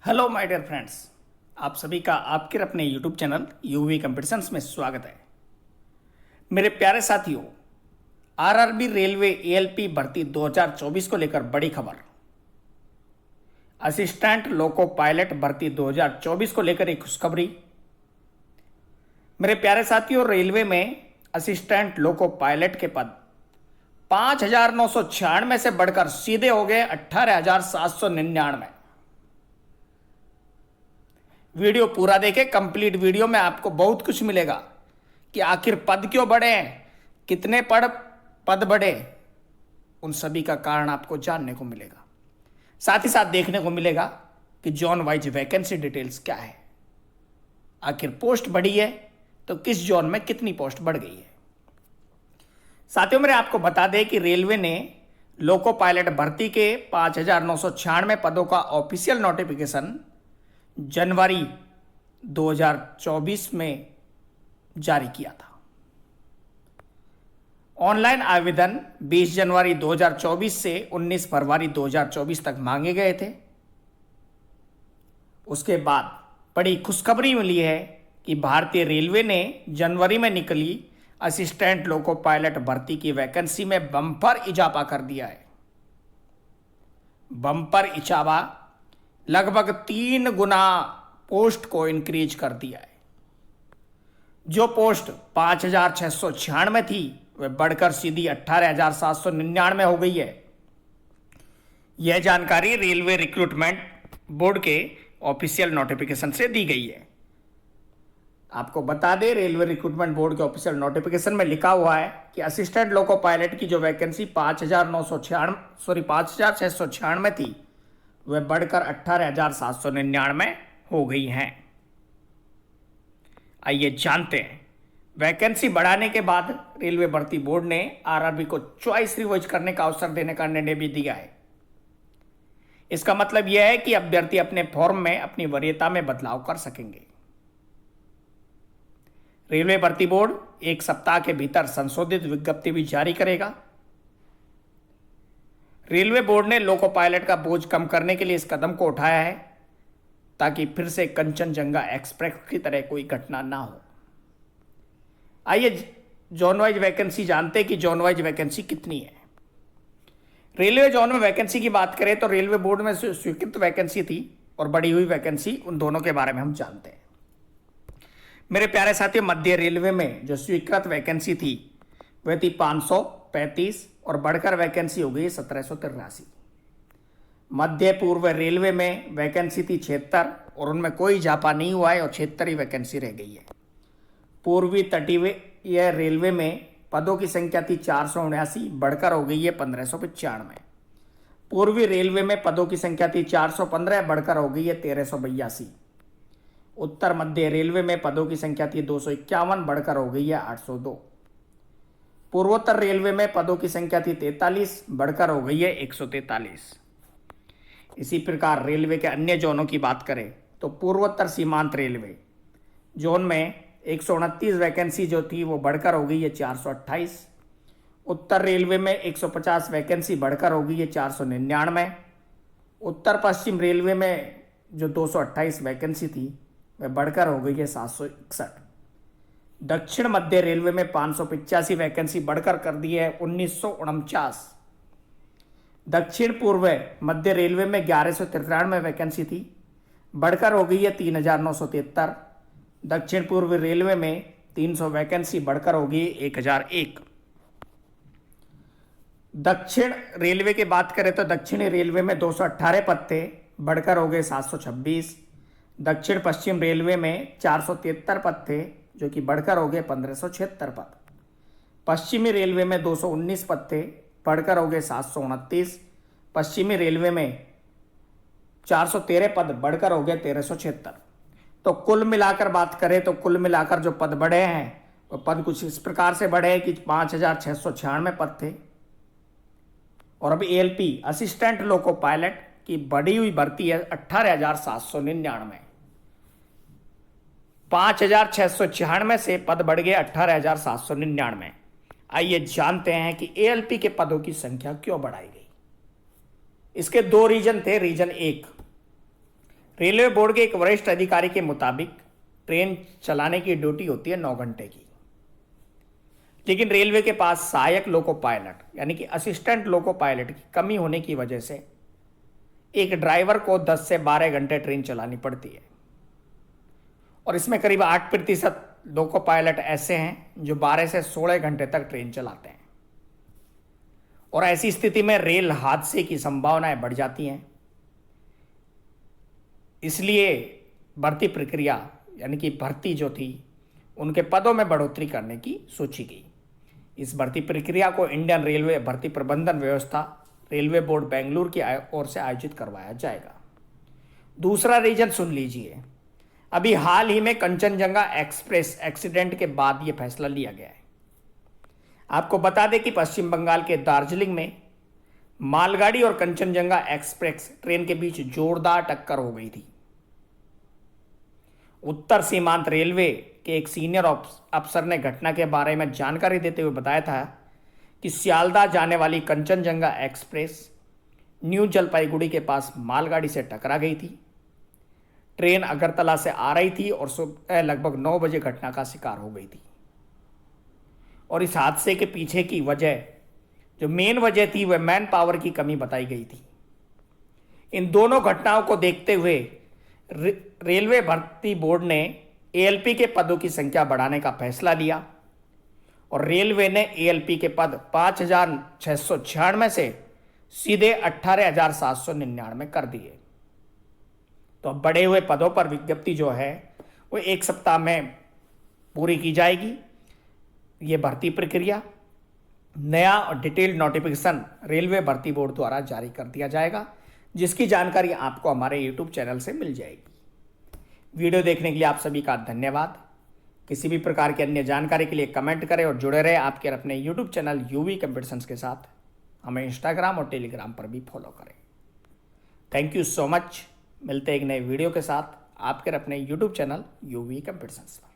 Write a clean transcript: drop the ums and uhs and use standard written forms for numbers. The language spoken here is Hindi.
हेलो माय डियर फ्रेंड्स, आप सभी का आपके अपने यूट्यूब चैनल यूवी कंपटीशंस में स्वागत है। मेरे प्यारे साथियों, आरआरबी रेलवे एएलपी भर्ती 2024 को लेकर बड़ी खबर। असिस्टेंट लोको पायलट भर्ती 2024 को लेकर एक खुशखबरी। मेरे प्यारे साथियों, रेलवे में असिस्टेंट लोको पायलट के पद 5,996 से बढ़कर सीधे हो गए 18,799। वीडियो पूरा देखें, कंप्लीट वीडियो में आपको बहुत कुछ मिलेगा कि आखिर पद क्यों बढ़े हैं, कितने पद बढ़े, उन सभी का कारण आपको जानने को मिलेगा। साथ ही साथ देखने को मिलेगा कि जोन वाइज वैकेंसी डिटेल्स क्या है, आखिर पोस्ट बढ़ी है तो किस जोन में कितनी पोस्ट बढ़ गई है। साथियों, मेरे आपको बता दें कि रेलवे ने लोको पायलट भर्ती के 5,996 पदों का ऑफिशियल नोटिफिकेशन जनवरी 2024 में जारी किया था। ऑनलाइन आवेदन 20 जनवरी 2024 से 19 फरवरी 2024 तक मांगे गए थे। उसके बाद बड़ी खुशखबरी मिली है कि भारतीय रेलवे ने जनवरी में निकली असिस्टेंट लोको पायलट भर्ती की वैकेंसी में बम्पर इजाफा कर दिया है। बम्पर इजाफा लगभग 3 गुना पोस्ट को इंक्रीज कर दिया है। जो पोस्ट 5,696 थी वह बढ़कर सीधी 18,799 हो गई है। यह जानकारी रेलवे रिक्रूटमेंट बोर्ड के ऑफिशियल नोटिफिकेशन से दी गई है। आपको बता दें, रेलवे रिक्रूटमेंट बोर्ड के ऑफिशियल नोटिफिकेशन में लिखा हुआ है कि असिस्टेंट लोको पायलट की जो वैकेंसी 5,696 थी वह बढ़कर 18,799 हो गई हैं। आइए जानते हैं, वैकेंसी बढ़ाने के बाद रेलवे भर्ती बोर्ड ने आरआरबी को चॉइस रिवाइज करने का अवसर देने का निर्णय भी दिया है। इसका मतलब यह है कि अभ्यर्थी अपने फॉर्म में अपनी वरीयता में बदलाव कर सकेंगे। रेलवे भर्ती बोर्ड 1 सप्ताह के भीतर संशोधित विज्ञप्ति भी जारी करेगा। रेलवे बोर्ड ने लोको पायलट का बोझ कम करने के लिए इस कदम को उठाया है ताकि फिर से कंचनजंगा एक्सप्रेस की तरह कोई घटना ना हो। आइए जोन वाइज वैकेंसी जानते हैं कि जोन वाइज वैकेंसी कितनी है। रेलवे जोन में वैकेंसी की बात करें तो रेलवे बोर्ड में स्वीकृत वैकेंसी थी और बढ़ी हुई वैकेंसी, उन दोनों के बारे में हम जानते हैं। मेरे प्यारे साथियों, मध्य रेलवे में जो स्वीकृत वैकेंसी थी वह थी 535 और बढ़कर वैकेंसी हो गई 1783। मध्य पूर्व रेलवे में वैकेंसी थी 76 और उनमें कोई इजाफा नहीं हुआ है और 76 ही वैकेंसी रह गई है। पूर्वी तटीय रेलवे में पदों की संख्या थी 479, बढ़कर हो गई है 1595। पूर्वी रेलवे में पदों की संख्या थी 415, बढ़कर हो गई है 1382। उत्तर मध्य रेलवे में पदों की संख्या थी 251, बढ़कर हो गई है 802। पूर्वोत्तर रेलवे में पदों की संख्या थी 43, बढ़कर हो गई है 143। इसी प्रकार रेलवे के अन्य जोनों की बात करें तो पूर्वोत्तर सीमांत रेलवे जोन में 129 वैकेंसी जो थी वो बढ़कर हो गई है 428। उत्तर रेलवे में 150 वैकेंसी बढ़कर हो गई है 499। उत्तर पश्चिम रेलवे में जो 228 वैकेंसी थी वह बढ़कर हो गई है 761। दक्षिण मध्य रेलवे में 585 वैकेंसी बढ़कर कर दी है 1949। दक्षिण पूर्व मध्य रेलवे में 1193 वैकेंसी थी, बढ़कर हो गई है 3,973। दक्षिण पूर्व रेलवे में 300 वैकेंसी बढ़कर हो गई 1,001। दक्षिण रेलवे की बात करें तो दक्षिणी रेलवे में 218 पद थे, बढ़कर हो गए 726। दक्षिण पश्चिम रेलवे में 473 पद थे जो कि बढ़कर हो गए 1576 पद। पश्चिमी रेलवे में 219 पद थे, बढ़कर हो गए 729। पश्चिमी रेलवे में 413 पद, बढ़कर हो गए 1376। तो कुल मिलाकर बात करें तो कुल मिलाकर जो पद बढ़े हैं वो पद कुछ इस प्रकार से बढ़े हैं कि 5,696 पद थे और अभी एएलपी असिस्टेंट लोको पायलट की बढ़ी हुई भर्ती है 18,799। 5,696 से पद बढ़ गए 18,799। आइए जानते हैं कि एएलपी के पदों की संख्या क्यों बढ़ाई गई। इसके 2 रीजन थे। रीजन 1, रेलवे बोर्ड के एक वरिष्ठ अधिकारी के मुताबिक ट्रेन चलाने की ड्यूटी होती है 9 घंटे की, लेकिन रेलवे के पास सहायक लोको पायलट यानी कि असिस्टेंट लोको पायलट की कमी होने की वजह से एक ड्राइवर को 10 से 12 घंटे ट्रेन चलानी पड़ती है। और इसमें करीब 8% लोको पायलट ऐसे हैं जो 12 से 16 घंटे तक ट्रेन चलाते हैं। और ऐसी स्थिति में रेल हादसे की संभावनाएं बढ़ जाती हैं। इसलिए भर्ती प्रक्रिया यानी कि भर्ती जो थी उनके पदों में बढ़ोतरी करने की सोची गई। इस भर्ती प्रक्रिया को इंडियन रेलवे भर्ती प्रबंधन व्यवस्था रेलवे बोर्ड बेंगलुरु की ओर से आयोजित करवाया जाएगा। दूसरा रीजन सुन लीजिए। अभी हाल ही में कंचनजंगा एक्सप्रेस एक्सीडेंट के बाद यह फैसला लिया गया है। आपको बता दें कि पश्चिम बंगाल के दार्जिलिंग में मालगाड़ी और कंचनजंगा एक्सप्रेस ट्रेन के बीच जोरदार टक्कर हो गई थी। उत्तर सीमांत रेलवे के एक सीनियर अफसर ने घटना के बारे में जानकारी देते हुए बताया था कि सियालदह जाने वाली कंचनजंगा एक्सप्रेस न्यू जलपाईगुड़ी के पास मालगाड़ी से टकरा गई थी। ट्रेन अगरतला से आ रही थी और सुबह लगभग 9 बजे घटना का शिकार हो गई थी। और इस हादसे के पीछे की वजह जो मेन वजह थी वह मैन पावर की कमी बताई गई थी। इन दोनों घटनाओं को देखते हुए रेलवे भर्ती बोर्ड ने एएलपी के पदों की संख्या बढ़ाने का फैसला लिया और रेलवे ने एएलपी के पद 5,696 से सीधे 18,799 कर दिए। तो अब बढ़े हुए पदों पर विज्ञप्ति जो है वो 1 सप्ताह में पूरी की जाएगी। ये भर्ती प्रक्रिया नया और डिटेल्ड नोटिफिकेशन रेलवे भर्ती बोर्ड द्वारा जारी कर दिया जाएगा, जिसकी जानकारी आपको हमारे यूट्यूब चैनल से मिल जाएगी। वीडियो देखने के लिए आप सभी का धन्यवाद। किसी भी प्रकार की अन्य जानकारी के लिए कमेंट करें और जुड़े रहे आपके अपने यूट्यूब चैनल यूवी कंप्यूटर के साथ। हमें इंस्टाग्राम और टेलीग्राम पर भी फॉलो करें। Thank you so much. मिलते हैं एक नए वीडियो के साथ आपके अपने यूट्यूब चैनल यूवी कंप्यूटर पर।